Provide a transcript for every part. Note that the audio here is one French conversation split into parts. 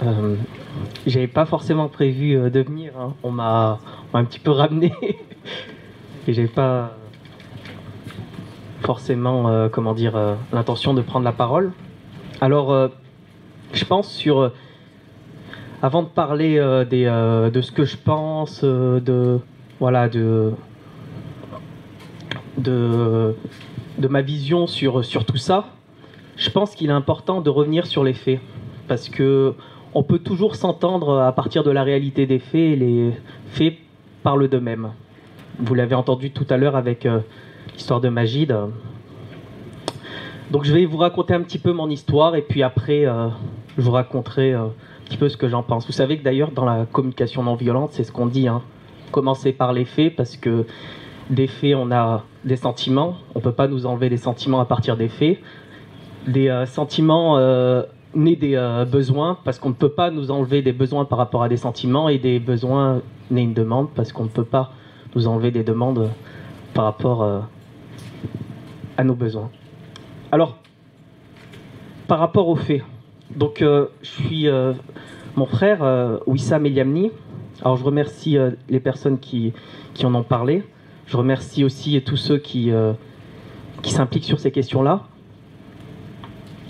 Euh, J'avais pas forcément prévu de venir, hein. On m'a un petit peu ramené et j'avais pas forcément, comment dire, l'intention de prendre la parole. Alors, je pense avant de parler de ce que je pense, voilà, de, de ma vision sur tout ça, je pense qu'il est important de revenir sur les faits, parce que on peut toujours s'entendre à partir de la réalité des faits, et les faits parlent d'eux-mêmes. Vous l'avez entendu tout à l'heure avec l'histoire de Magid. Donc je vais vous raconter un petit peu mon histoire, et puis après, je vous raconterai un petit peu ce que j'en pense. Vous savez que d'ailleurs, dans la communication non violente, c'est ce qu'on dit, hein. Commencer par les faits, parce que des faits, on a des sentiments. On ne peut pas nous enlever des sentiments à partir des faits. Des sentiments nés des besoins, parce qu'on ne peut pas nous enlever des besoins par rapport à des sentiments, et des besoins nés une demande, parce qu'on ne peut pas nous enlever des demandes par rapport à nos besoins. Alors, par rapport aux faits, donc je suis mon frère Wissam Eliamni. Alors je remercie les personnes qui en ont parlé. Je remercie aussi tous ceux qui s'impliquent sur ces questions-là.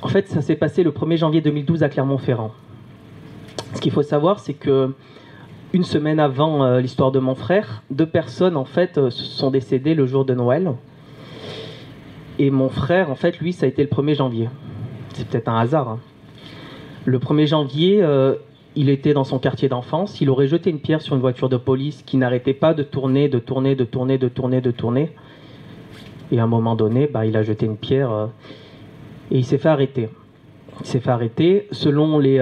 En fait, ça s'est passé le 1er janvier 2012 à Clermont-Ferrand. Ce qu'il faut savoir, c'est que une semaine avant l'histoire de mon frère, 2 personnes en fait sont décédées le jour de Noël. Et mon frère, en fait, lui, ça a été le 1er janvier. C'est peut-être un hasard, hein. Le 1er janvier, il était dans son quartier d'enfance. Il aurait jeté une pierre sur une voiture de police qui n'arrêtait pas de tourner. Et à un moment donné, il a jeté une pierre et il s'est fait arrêter. Il s'est fait arrêter. Selon les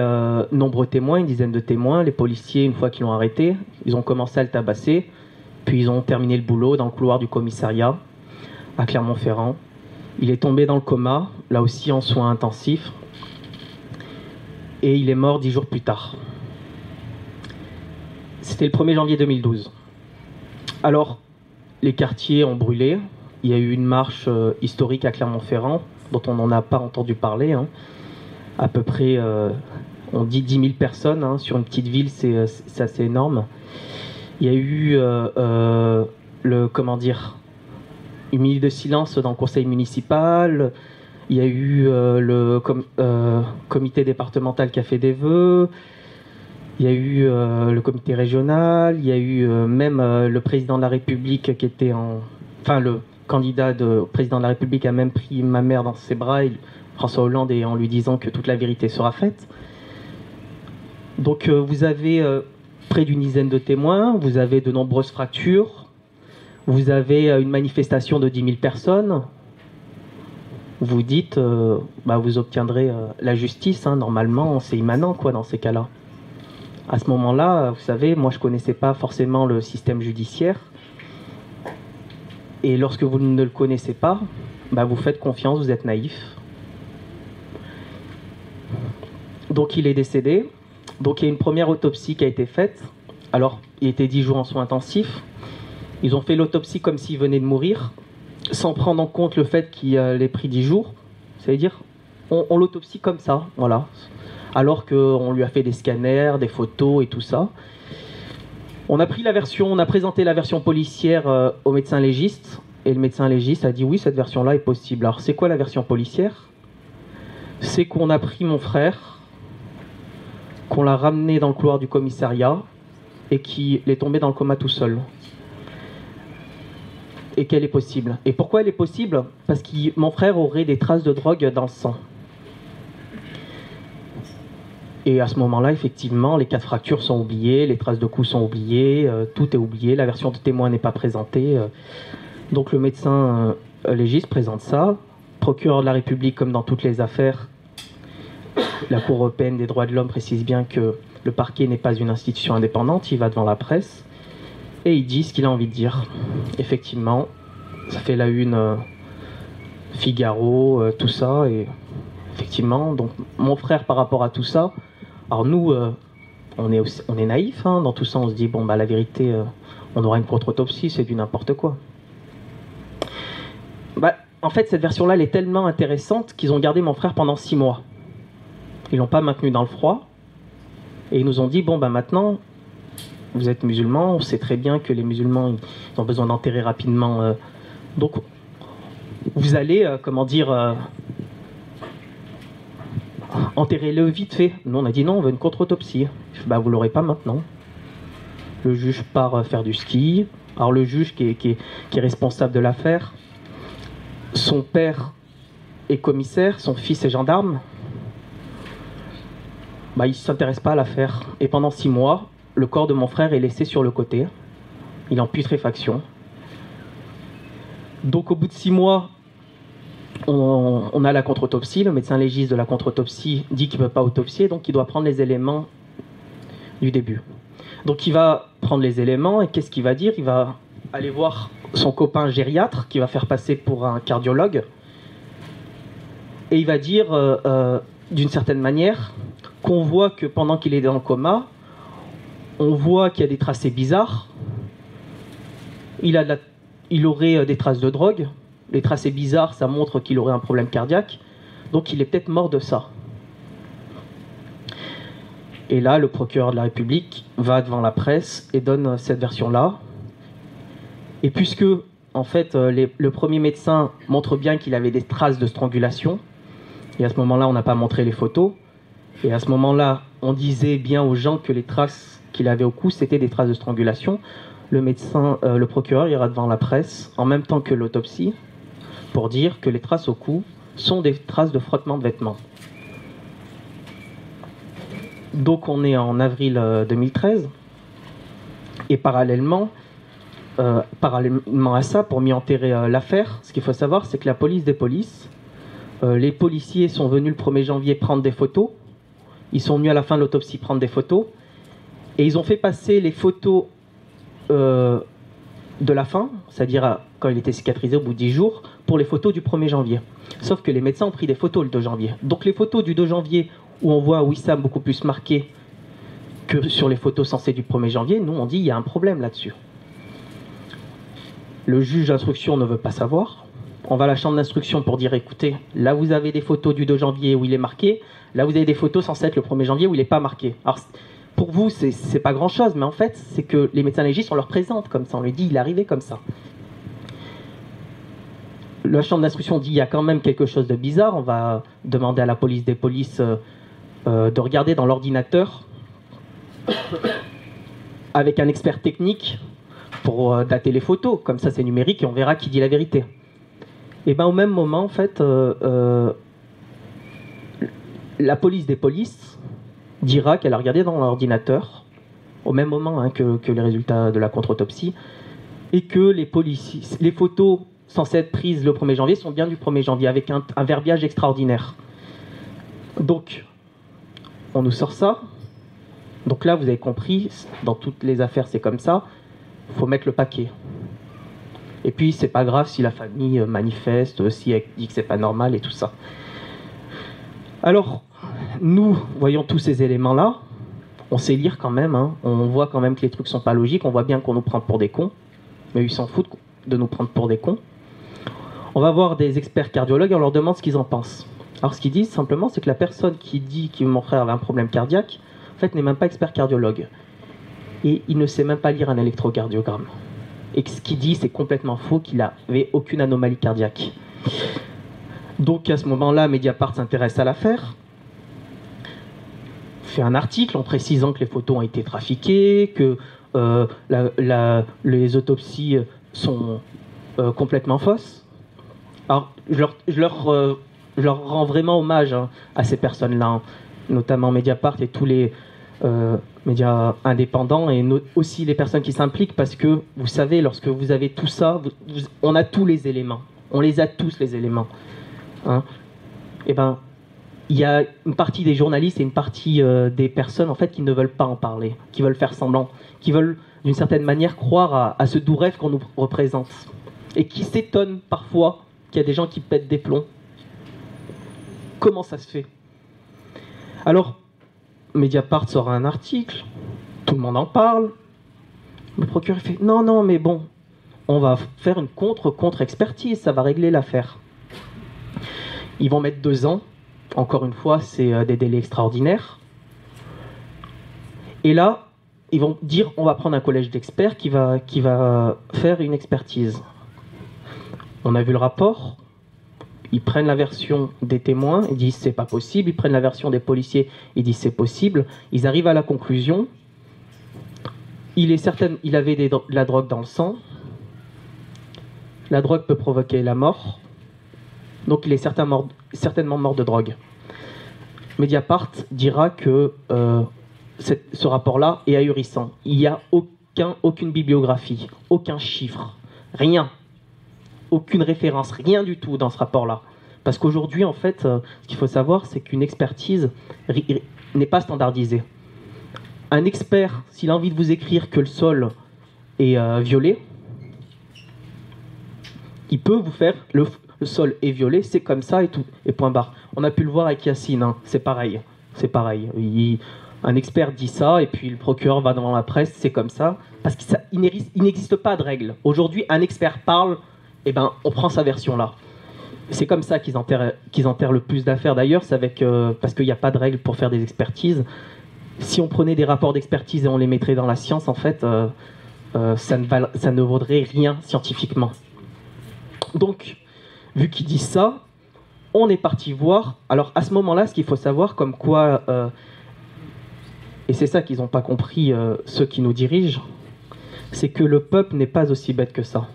nombreux témoins, une dizaine de témoins, les policiers, une fois qu'ils l'ont arrêté, ils ont commencé à le tabasser. Puis ils ont terminé le boulot dans le couloir du commissariat à Clermont-Ferrand. Il est tombé dans le coma, là aussi en soins intensifs. Et il est mort 10 jours plus tard. C'était le 1er janvier 2012. Alors, les quartiers ont brûlé. Il y a eu une marche historique à Clermont-Ferrand, dont on n'en a pas entendu parler, hein. À peu près, on dit 10 000 personnes, hein. Sur une petite ville, c'est assez énorme. Il y a eu une minute de silence dans le conseil municipal. Il y a eu le comité départemental qui a fait des vœux. Il y a eu le comité régional. Il y a eu même le président de la République qui était le candidat de président de la République a même pris ma mère dans ses bras, François Hollande, et en lui disant que toute la vérité sera faite. Donc vous avez près d'une dizaine de témoins. Vous avez de nombreuses fractures. Vous avez une manifestation de 10 000 personnes. Vous dites, vous obtiendrez la justice, hein. Normalement, c'est immanent, quoi, dans ces cas-là. À ce moment-là, vous savez, moi, je ne connaissais pas forcément le système judiciaire. Et lorsque vous ne le connaissez pas, vous faites confiance, vous êtes naïf. Donc, il est décédé. Donc, il y a une première autopsie qui a été faite. Alors, il était 10 jours en soins intensifs. Ils ont fait l'autopsie comme s'il venait de mourir, sans prendre en compte le fait qu'il ait pris 10 jours. C'est-à-dire, on l'autopsie comme ça, voilà. Alors qu'on lui a fait des scanners, des photos et tout ça. On a présenté la version policière au médecin légiste, et le médecin légiste a dit oui, cette version-là est possible. Alors, c'est quoi la version policière? C'est qu'on a pris mon frère, qu'on l'a ramené dans le couloir du commissariat, et qu'il est tombé dans le coma tout seul. Et qu'elle est possible. Et pourquoi elle est possible? Parce que mon frère aurait des traces de drogue dans le sang. Et à ce moment-là, effectivement, les 4 fractures sont oubliées, les traces de coups sont oubliées, tout est oublié, la version de témoin n'est pas présentée. Donc le médecin légiste présente ça. Procureur de la République, comme dans toutes les affaires, la Cour européenne des droits de l'homme précise bien que le parquet n'est pas une institution indépendante, il va devant la presse. Et il dit ce qu'il a envie de dire. Effectivement, ça fait la une Figaro, tout ça. Et effectivement, donc mon frère par rapport à tout ça, alors nous, on est naïfs, hein, dans tout ça, on se dit, la vérité, on aura une contre-autopsie, c'est du n'importe quoi. En fait, cette version-là, elle est tellement intéressante qu'ils ont gardé mon frère pendant 6 mois. Ils l'ont pas maintenu dans le froid. Et ils nous ont dit, bon, ben maintenant, vous êtes musulmans, on sait très bien que les musulmans, ils ont besoin d'enterrer rapidement. Donc, vous allez, enterrez-le vite fait. Nous, on a dit non, on veut une contre-autopsie. Bah, vous l'aurez pas maintenant. Le juge part faire du ski. Alors, le juge qui est responsable de l'affaire, son père est commissaire, son fils est gendarme. Bah, il ne s'intéresse pas à l'affaire. Et pendant 6 mois, le corps de mon frère est laissé sur le côté. Il est en putréfaction. Donc, au bout de 6 mois, on a la contre-autopsie. Le médecin légiste de la contre-autopsie dit qu'il ne peut pas autopsier, donc il doit prendre les éléments du début. Donc, il va prendre les éléments et qu'est-ce qu'il va dire? Il va aller voir son copain gériatre qui va faire passer pour un cardiologue. Et il va dire, d'une certaine manière, qu'on voit que pendant qu'il est dans le coma, on voit qu'il y a des tracés bizarres. Il aurait des traces de drogue. Les tracés bizarres, ça montre qu'il aurait un problème cardiaque. Donc il est peut-être mort de ça. Et là, le procureur de la République va devant la presse et donne cette version-là. Et puisque, en fait, le premier médecin montre bien qu'il avait des traces de strangulation, et à ce moment-là, on n'a pas montré les photos, et à ce moment-là, on disait bien aux gens que les traces qu'il avait au cou, c'était des traces de strangulation. Le procureur ira devant la presse, en même temps que l'autopsie, pour dire que les traces au cou sont des traces de frottement de vêtements. Donc on est en avril 2013, et parallèlement à ça, pour mieux enterrer l'affaire, ce qu'il faut savoir, c'est que la police des polices, les policiers sont venus le 1er janvier prendre des photos, ils sont venus à la fin de l'autopsie prendre des photos, et ils ont fait passer les photos de la fin, c'est-à-dire quand il était cicatrisé au bout de 10 jours, pour les photos du 1er janvier. Sauf que les médecins ont pris des photos le 2 janvier. Donc les photos du 2 janvier, où on voit Wissam beaucoup plus marqué que sur les photos censées du 1er janvier, nous on dit il y a un problème là-dessus. Le juge d'instruction ne veut pas savoir. On va à la chambre d'instruction pour dire écoutez, là vous avez des photos du 2 janvier où il est marqué, là vous avez des photos censées être le 1er janvier où il n'est pas marqué. Alors pour vous, c'est pas grand-chose, mais en fait, c'est que les médecins légistes, on leur présente comme ça, on lui dit il est arrivé comme ça. La chambre d'instruction dit il y a quand même quelque chose de bizarre, on va demander à la police des polices de regarder dans l'ordinateur avec un expert technique pour dater les photos, comme ça c'est numérique et on verra qui dit la vérité. Et bien au même moment, en fait, la police des polices dira qu'elle a regardé dans l'ordinateur, au même moment que les résultats de la contre-autopsie, et que les photos censées être prises le 1er janvier sont bien du 1er janvier, avec un verbiage extraordinaire. Donc, on nous sort ça. Donc là, vous avez compris, dans toutes les affaires, c'est comme ça. Il faut mettre le paquet. Et puis, c'est pas grave si la famille manifeste, si elle dit que c'est pas normal et tout ça. Alors, nous, voyons tous ces éléments-là. On sait lire quand même. Hein. On voit quand même que les trucs sont pas logiques. On voit bien qu'on nous prend pour des cons. Mais ils s'en foutent de nous prendre pour des cons. On va voir des experts cardiologues et on leur demande ce qu'ils en pensent. Alors, ce qu'ils disent simplement, c'est que la personne qui dit que mon frère avait un problème cardiaque, en fait, n'est même pas expert cardiologue. Et il ne sait même pas lire un électrocardiogramme. Et ce qu'il dit, c'est complètement faux, qu'il n'avait aucune anomalie cardiaque. Donc à ce moment-là, Mediapart s'intéresse à l'affaire, fait un article en précisant que les photos ont été trafiquées, que les autopsies sont complètement fausses. Alors je leur rends vraiment hommage à ces personnes-là, hein, notamment Mediapart et tous les médias indépendants et aussi les personnes qui s'impliquent, parce que vous savez, lorsque vous avez tout ça, on a tous les éléments, on les a tous les éléments. Hein. Et ben, il y a une partie des journalistes et une partie des personnes en fait qui ne veulent pas en parler, qui veulent faire semblant, qui veulent d'une certaine manière croire à ce doux rêve qu'on nous représente et qui s'étonnent parfois qu'il y a des gens qui pètent des plombs. Comment ça se fait? Alors, Mediapart sort un article, tout le monde en parle, le procureur fait non mais bon, on va faire une contre-expertise, ça va régler l'affaire. Ils vont mettre 2 ans, encore une fois, c'est des délais extraordinaires. Et là, ils vont dire, on va prendre un collège d'experts qui va faire une expertise. On a vu le rapport, ils prennent la version des témoins, ils disent c'est pas possible, ils prennent la version des policiers, ils disent c'est possible, ils arrivent à la conclusion, il avait de la drogue dans le sang, la drogue peut provoquer la mort, donc il est certainement mort de drogue. Mediapart dira que ce rapport-là est ahurissant. Il n'y a aucune bibliographie, aucun chiffre, rien, aucune référence, rien du tout dans ce rapport-là. Parce qu'aujourd'hui, en fait, ce qu'il faut savoir, c'est qu'une expertise n'est pas standardisée. Un expert, s'il a envie de vous écrire que le sol est violet, il peut vous faire le sol est violet, c'est comme ça et tout, et point barre. On a pu le voir avec Yacine, hein, c'est pareil. C'est pareil. Un expert dit ça, et puis le procureur va devant la presse, c'est comme ça. Parce qu'il n'existe pas de règle. Aujourd'hui, un expert parle, et ben, on prend sa version là. C'est comme ça qu'ils enterrent le plus d'affaires. D'ailleurs, c'est parce qu'il n'y a pas de règle pour faire des expertises. Si on prenait des rapports d'expertise et on les mettrait dans la science, en fait, ça ne vaudrait rien scientifiquement. Donc, vu qu'ils disent ça, on est parti voir. Alors, à ce moment-là, ce qu'il faut savoir, comme quoi, et c'est ça qu'ils n'ont pas compris, ceux qui nous dirigent, c'est que le peuple n'est pas aussi bête que ça.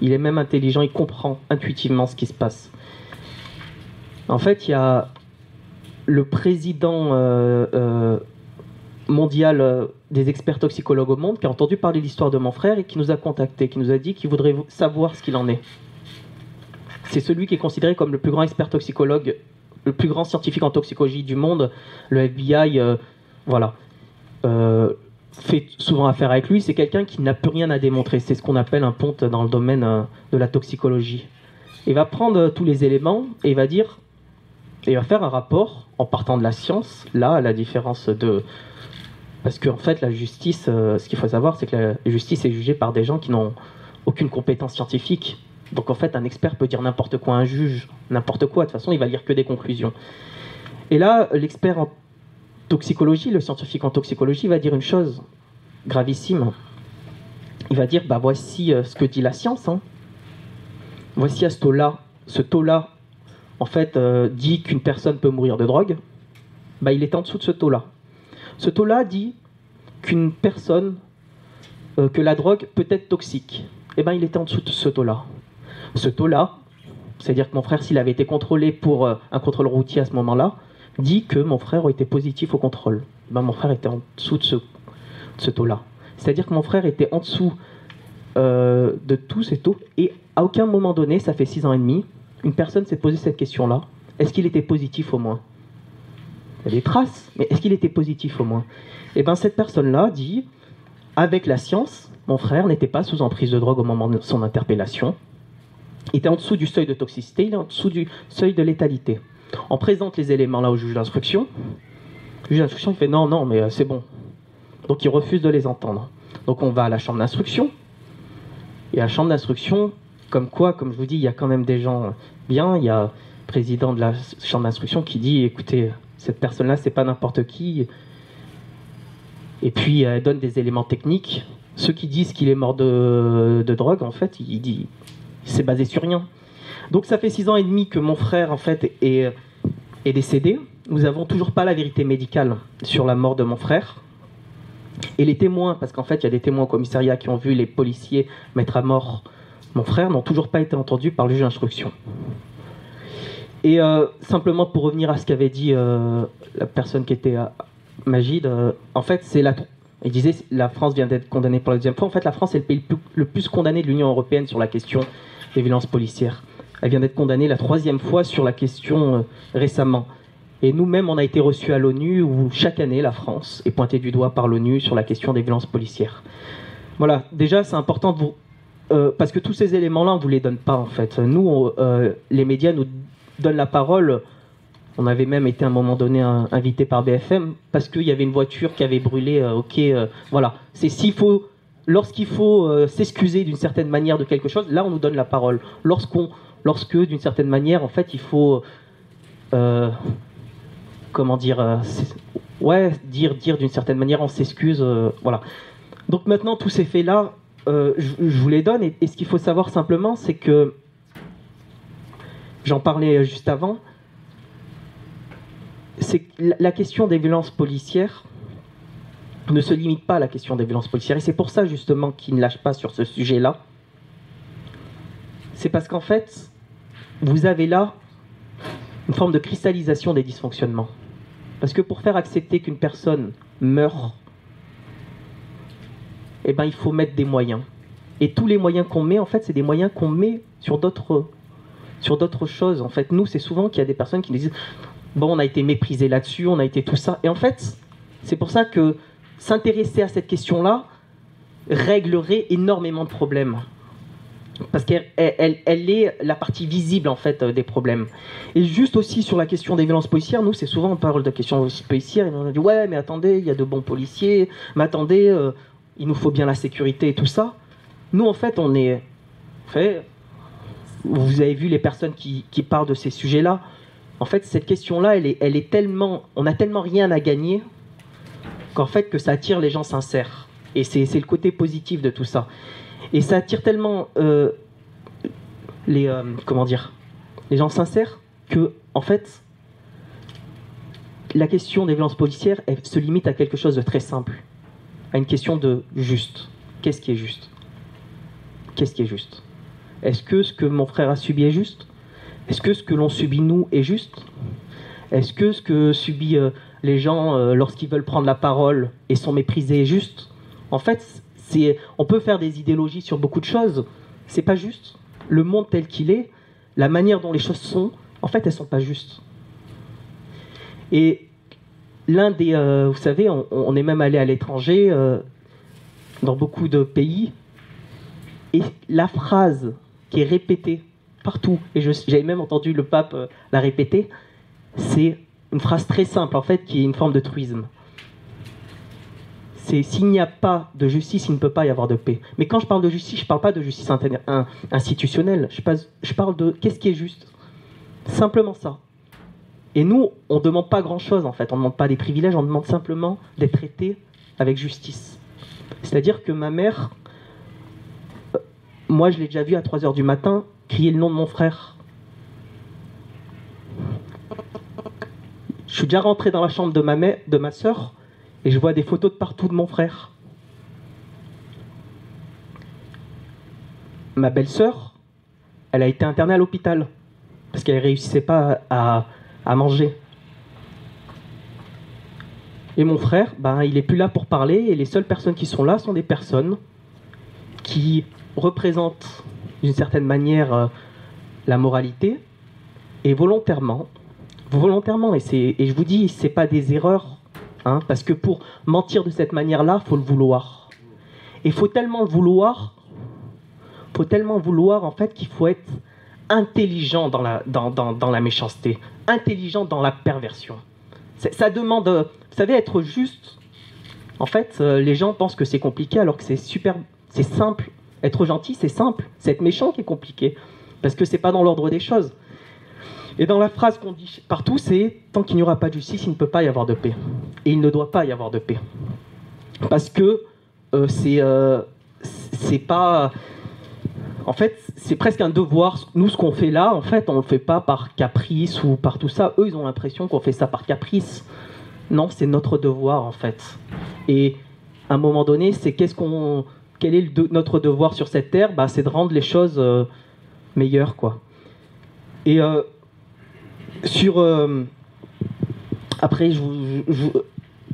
Il est même intelligent, il comprend intuitivement ce qui se passe. En fait, il y a le président mondial des experts toxicologues au monde qui a entendu parler de l'histoire de mon frère et qui nous a contactés, qui nous a dit qu'il voudrait savoir ce qu'il en est. C'est celui qui est considéré comme le plus grand expert toxicologue, le plus grand scientifique en toxicologie du monde. Le FBI, fait souvent affaire avec lui. C'est quelqu'un qui n'a plus rien à démontrer. C'est ce qu'on appelle un ponte dans le domaine de la toxicologie. Il va prendre tous les éléments et il va faire un rapport en partant de la science. Là, à la différence de... Parce qu'en fait, la justice, ce qu'il faut savoir, c'est que la justice est jugée par des gens qui n'ont aucune compétence scientifique. Donc en fait, un expert peut dire n'importe quoi, un juge, n'importe quoi. De toute façon, il va lire que des conclusions. Et là, l'expert en toxicologie, le scientifique en toxicologie, va dire une chose gravissime. Il va dire, bah voici ce que dit la science. Hein. Voici à ce taux-là, en fait, dit qu'une personne peut mourir de drogue. Bah, il est en dessous de ce taux-là. Ce taux-là dit qu'une personne, que la drogue peut être toxique. Eh ben, il était en dessous de ce taux-là. Ce taux-là, c'est-à-dire que mon frère, s'il avait été contrôlé pour un contrôle routier à ce moment-là, dit que mon frère a été positif au contrôle. Ben, mon frère était en dessous de ce taux-là. C'est-à-dire que mon frère était en dessous de tous ces taux, et à aucun moment donné, ça fait 6 ans et demi, une personne s'est posé cette question-là. Est-ce qu'il était positif au moins ? Il y a des traces, mais est-ce qu'il était positif au moins ? Et bien cette personne-là dit, avec la science, mon frère n'était pas sous emprise de drogue au moment de son interpellation. Il était en dessous du seuil de toxicité, il est en dessous du seuil de létalité. On présente les éléments là au juge d'instruction. Le juge d'instruction il fait non, mais c'est bon. Donc il refuse de les entendre. Donc on va à la chambre d'instruction. Et à la chambre d'instruction, comme je vous dis, il y a quand même des gens bien. Il y a le président de la chambre d'instruction qui dit, écoutez, cette personne-là, c'est pas n'importe qui. Et puis elle donne des éléments techniques. Ceux qui disent qu'il est mort de drogue, en fait, il dit, c'est basé sur rien. Donc ça fait 6 ans et demi que mon frère, en fait, est décédé. Nous n'avons toujours pas la vérité médicale sur la mort de mon frère. Et les témoins, parce qu'en fait, il y a des témoins au commissariat qui ont vu les policiers mettre à mort mon frère, n'ont toujours pas été entendus par le juge d'instruction. Et simplement pour revenir à ce qu'avait dit la personne qui était Magid, en fait, il disait la France vient d'être condamnée pour la deuxième fois. En fait, la France est le pays le plus condamné de l'Union européenne sur la question des violences policières. Elle vient d'être condamnée la 3e fois sur la question récemment. Et nous-mêmes, on a été reçus à l'ONU, où chaque année, la France est pointée du doigt par l'ONU sur la question des violences policières. Voilà, déjà, c'est important de vous... parce que tous ces éléments-là, on ne vous les donne pas, en fait. Nous, les médias nous donnent la parole. On avait même été à un moment donné invité par BFM, parce qu'il y avait une voiture qui avait brûlé, voilà. C'est lorsqu'il faut s'excuser d'une certaine manière de quelque chose, là, on nous donne la parole. Lorsque, d'une certaine manière, en fait, il faut... comment dire, ouais, dire d'une certaine manière, on s'excuse, voilà. Donc maintenant, tous ces faits-là, je vous les donne, et ce qu'il faut savoir simplement, c'est que, j'en parlais juste avant, c'est que la question des violences policières ne se limite pas à la question des violences policières, et c'est pour ça justement qu'ils ne lâchent pas sur ce sujet-là. C'est parce qu'en fait, vous avez là une forme de cristallisation des dysfonctionnements. Parce que pour faire accepter qu'une personne meure, eh ben, il faut mettre des moyens. Et tous les moyens qu'on met, en fait, c'est des moyens qu'on met sur d'autres choses. En fait, nous, c'est souvent qu'il y a des personnes qui nous disent « Bon, on a été méprisés là-dessus, on a été tout ça. » Et en fait, c'est pour ça que s'intéresser à cette question-là réglerait énormément de problèmes. Parce qu'elle est la partie visible, en fait, des problèmes. Et juste aussi sur la question des violences policières, nous, c'est souvent, on parle de questions policières, et on a dit « Ouais, mais attendez, il y a de bons policiers, mais attendez, il nous faut bien la sécurité et tout ça. » Nous, en fait, on est... vous avez vu les personnes qui parlent de ces sujets-là. En fait, cette question-là, elle est tellement... On n'a tellement rien à gagner qu'en fait, que ça attire les gens sincères. Et c'est le côté positif de tout ça. Et ça attire tellement les gens sincères que, en fait, la question des violences policières, elle se limite à quelque chose de très simple. À une question de juste. Qu'est-ce qui est juste ? Qu'est-ce qui est juste ? Est-ce que ce que mon frère a subi est juste ? Est-ce que ce que l'on subit nous est juste ? Est-ce que ce que subit les gens lorsqu'ils veulent prendre la parole et sont méprisés est juste ? En fait, on peut faire des idéologies sur beaucoup de choses. C'est pas juste. Le monde tel qu'il est, la manière dont les choses sont, en fait, elles sont pas justes. Et l'un des... vous savez, on est même allé à l'étranger, dans beaucoup de pays, et la phrase qui est répétée partout, et j'avais même entendu le pape la répéter, c'est une phrase très simple, en fait, qui est une forme de truisme. C'est s'il n'y a pas de justice, il ne peut pas y avoir de paix. Mais quand je parle de justice, je ne parle pas de justice institutionnelle, je parle de qu'est-ce qui est juste. Simplement ça. Et nous, on ne demande pas grand-chose, en fait. On ne demande pas des privilèges, on demande simplement d'être traité avec justice. C'est-à-dire que ma mère, moi, je l'ai déjà vue à 3h du matin crier le nom de mon frère. Je suis déjà rentré dans la chambre de ma sœur et je vois des photos de partout de mon frère. Ma belle-sœur, elle a été internée à l'hôpital parce qu'elle ne réussissait pas à manger. Et mon frère, il n'est plus là pour parler, et les seules personnes qui sont là sont des personnes qui représentent d'une certaine manière la moralité, et volontairement, et je vous dis, c'est pas des erreurs, hein, parce que pour mentir de cette manière-là, il faut le vouloir. Et il faut tellement le vouloir, en fait, qu'il faut être intelligent dans la méchanceté, intelligent dans la perversion. Ça demande, vous savez, être juste. En fait, les gens pensent que c'est compliqué alors que c'est simple. Être gentil, c'est simple. C'est être méchant qui est compliqué, parce que c'est pas dans l'ordre des choses. Et dans la phrase qu'on dit partout, c'est « Tant qu'il n'y aura pas de justice, il ne peut pas y avoir de paix. » Et il ne doit pas y avoir de paix. Parce que c'est pas... En fait, c'est presque un devoir. Nous, ce qu'on fait là, en fait, on ne le fait pas par caprice ou par tout ça. Eux, ils ont l'impression qu'on fait ça par caprice. Non, c'est notre devoir, en fait. Et à un moment donné, c'est quel est notre devoir sur cette terre ? C'est de rendre les choses meilleures, quoi. Et après, je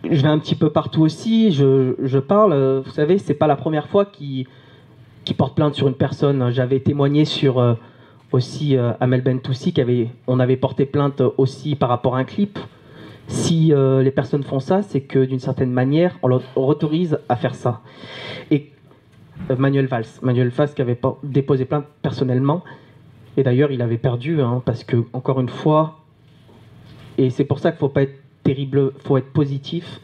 vais un petit peu partout aussi. Je parle. Vous savez, c'est pas la première fois qui porte plainte sur une personne. J'avais témoigné sur aussi Amel Bentoussi, on avait porté plainte aussi par rapport à un clip. Si les personnes font ça, c'est que d'une certaine manière, on leur autorise à faire ça. Et Manuel Valls qui avait déposé plainte personnellement, et d'ailleurs il avait perdu, hein, parce que, encore une fois, et c'est pour ça qu'il ne faut pas être terrible, il faut être positif.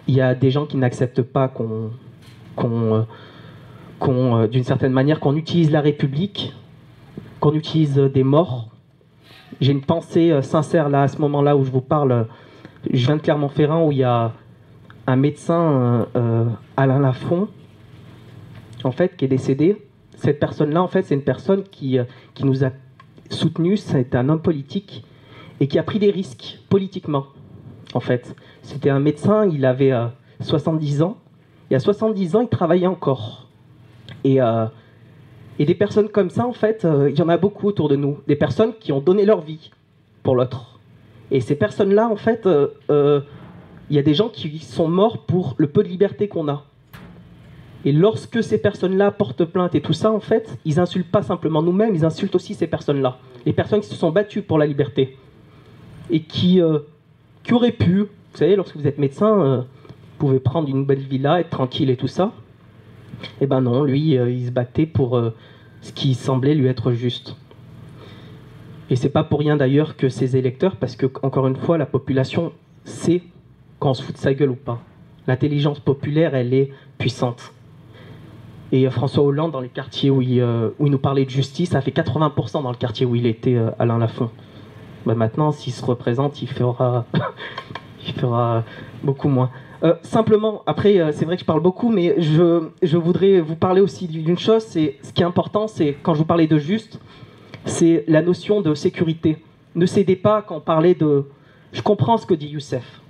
Il y a des gens qui n'acceptent pas d'une certaine manière, qu'on utilise la République, qu'on utilise des morts. J'ai une pensée sincère là, à ce moment-là où je vous parle, Je viens de Clermont-Ferrand où il y a un médecin, Alain Lafont, en fait, qui est décédé. Cette personne-là, en fait, c'est une personne qui nous a soutenus. C'est un homme politique et qui a pris des risques politiquement, en fait. C'était un médecin, il avait 70 ans. Et à 70 ans, il travaillait encore. Et des personnes comme ça, en fait, il y en a beaucoup autour de nous. Des personnes qui ont donné leur vie pour l'autre. Et ces personnes-là, en fait, il y a des gens qui sont morts pour le peu de liberté qu'on a. Et lorsque ces personnes-là portent plainte et tout ça, en fait, ils insultent pas simplement nous-mêmes, ils insultent aussi ces personnes-là. Les personnes qui se sont battues pour la liberté. Et qui auraient pu, vous savez, lorsque vous êtes médecin, vous pouvez prendre une belle villa, être tranquille et tout ça. Eh ben non, lui, il se battait pour ce qui semblait lui être juste. Et c'est pas pour rien d'ailleurs que ses électeurs, parce que, encore une fois, la population sait quand on se fout de sa gueule ou pas. L'intelligence populaire, elle est puissante. Et François Hollande, dans les quartiers où il nous parlait de justice, ça fait 80% dans le quartier où il était, Alain Lafont. Ben maintenant, s'il se représente, il fera beaucoup moins. Simplement, après, c'est vrai que je parle beaucoup, mais je voudrais vous parler aussi d'une chose. C'est, ce qui est important, c'est, quand je vous parlais de juste, c'est la notion de sécurité. Ne cédez pas quand on parlait de... Je comprends ce que dit Youssef.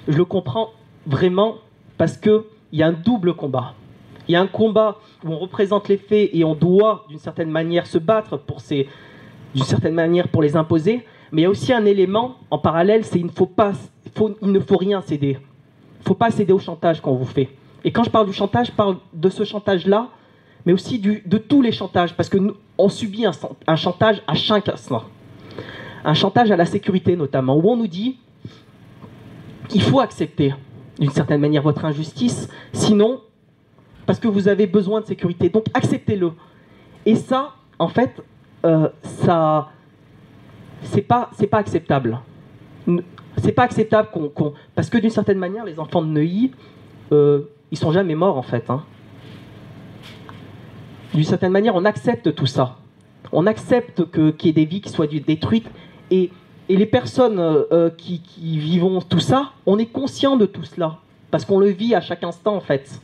Je le comprends vraiment parce qu'il y a un double combat. Il y a un combat où on représente les faits et on doit, d'une certaine manière, se battre d'une certaine manière pour les imposer. Mais il y a aussi un élément en parallèle, c'est il ne faut rien céder. Il ne faut pas céder au chantage qu'on vous fait. Et quand je parle du chantage, je parle de ce chantage-là, mais aussi de tous les chantages, parce qu'on subit un chantage à chaque instant. Un chantage à la sécurité notamment, où on nous dit qu'il faut accepter, d'une certaine manière, votre injustice, sinon, parce que vous avez besoin de sécurité, donc acceptez-le. Et ça, en fait, c'est pas acceptable. C'est pas acceptable parce que d'une certaine manière, les enfants de Neuilly, ils sont jamais morts en fait. Hein. D'une certaine manière, on accepte tout ça. On accepte qu'il y ait des vies qui soient détruites. Et les personnes qui vivent tout ça, on est conscient de tout cela. Parce qu'on le vit à chaque instant en fait.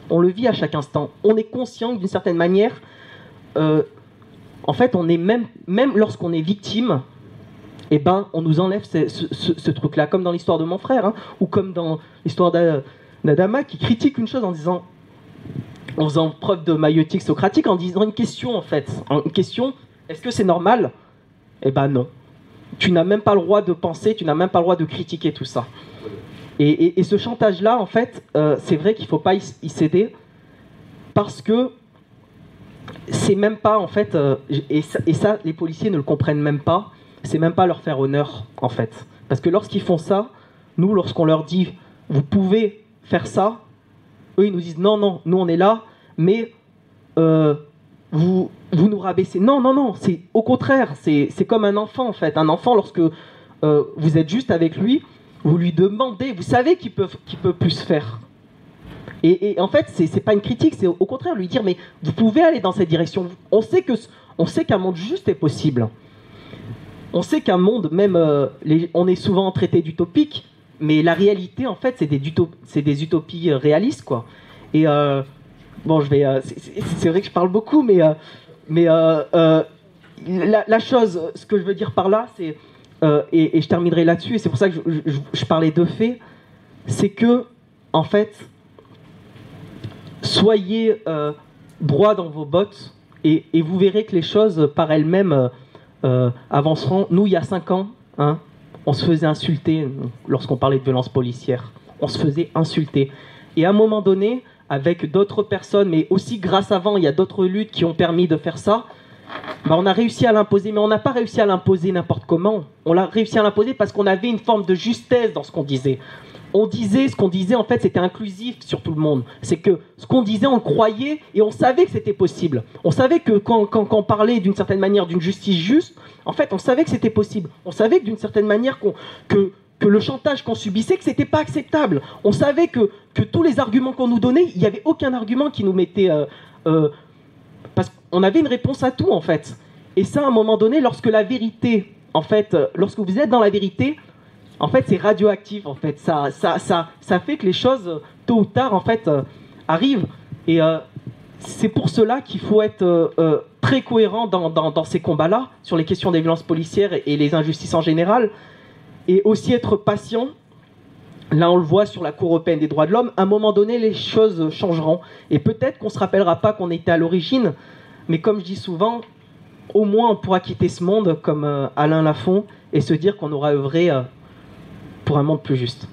On le vit à chaque instant. On est conscient que d'une certaine manière, en fait, on est même lorsqu'on est victime, eh ben, on nous enlève ce truc-là, comme dans l'histoire de mon frère, hein, ou comme dans l'histoire d'Adama, qui critique une chose en faisant preuve de maïeutique socratique, en disant une question, en fait. Une question, est-ce que c'est normal? Eh ben non. Tu n'as même pas le droit de penser, tu n'as même pas le droit de critiquer tout ça. Et ce chantage-là, en fait, c'est vrai qu'il ne faut pas y céder, parce que c'est même pas, en fait, et ça, les policiers ne le comprennent même pas, c'est même pas leur faire honneur, en fait. Parce que lorsqu'ils font ça, nous, lorsqu'on leur dit « vous pouvez faire ça », eux, ils nous disent « non, non, nous, on est là, mais vous nous rabaissez ». Non, non, non, c'est au contraire, c'est comme un enfant, en fait. Un enfant, lorsque vous êtes juste avec lui, vous lui demandez, vous savez qu'il peut plus faire. Et en fait, c'est pas une critique, c'est au contraire lui dire « mais vous pouvez aller dans cette direction ». On sait qu'un monde juste est possible. On sait qu'un monde, même, on est souvent traité d'utopique, mais la réalité, en fait, c'est des utopies réalistes, quoi. Et bon, c'est vrai que je parle beaucoup, mais la chose, ce que je veux dire par là, c'est, et je terminerai là-dessus, et c'est pour ça que je parlais de faits, c'est que, en fait, soyez droit dans vos bottes, et vous verrez que les choses, par elles-mêmes, avanceront. Nous, il y a 5 ans, hein, on se faisait insulter lorsqu'on parlait de violence policière. On se faisait insulter. Et à un moment donné, avec d'autres personnes, mais aussi grâce avant, il y a d'autres luttes qui ont permis de faire ça, bah, on a réussi à l'imposer, mais on n'a pas réussi à l'imposer n'importe comment. On l'a réussi à l'imposer parce qu'on avait une forme de justesse dans ce qu'on disait. Ce qu'on disait, en fait, c'était inclusif sur tout le monde. C'est que ce qu'on disait, on le croyait et on savait que c'était possible. On savait que quand on parlait d'une certaine manière d'une justice juste, en fait, on savait que c'était possible. On savait que d'une certaine manière que le chantage qu'on subissait, que c'était pas acceptable. On savait que tous les arguments qu'on nous donnait, il n'y avait aucun argument qui nous mettait... parce qu'on avait une réponse à tout, en fait. Et ça, à un moment donné, lorsque la vérité, en fait, lorsque vous êtes dans la vérité, En fait, c'est radioactif. En fait, ça fait que les choses, tôt ou tard, en fait, arrivent. Et c'est pour cela qu'il faut être très cohérent dans ces combats-là, sur les questions des violences policières et les injustices en général, et aussi être patient. Là, on le voit sur la Cour européenne des droits de l'homme, à un moment donné, les choses changeront. Et peut-être qu'on ne se rappellera pas qu'on était à l'origine, mais comme je dis souvent, au moins on pourra quitter ce monde, comme Alain Lafont, et se dire qu'on aura œuvré pour un monde plus juste.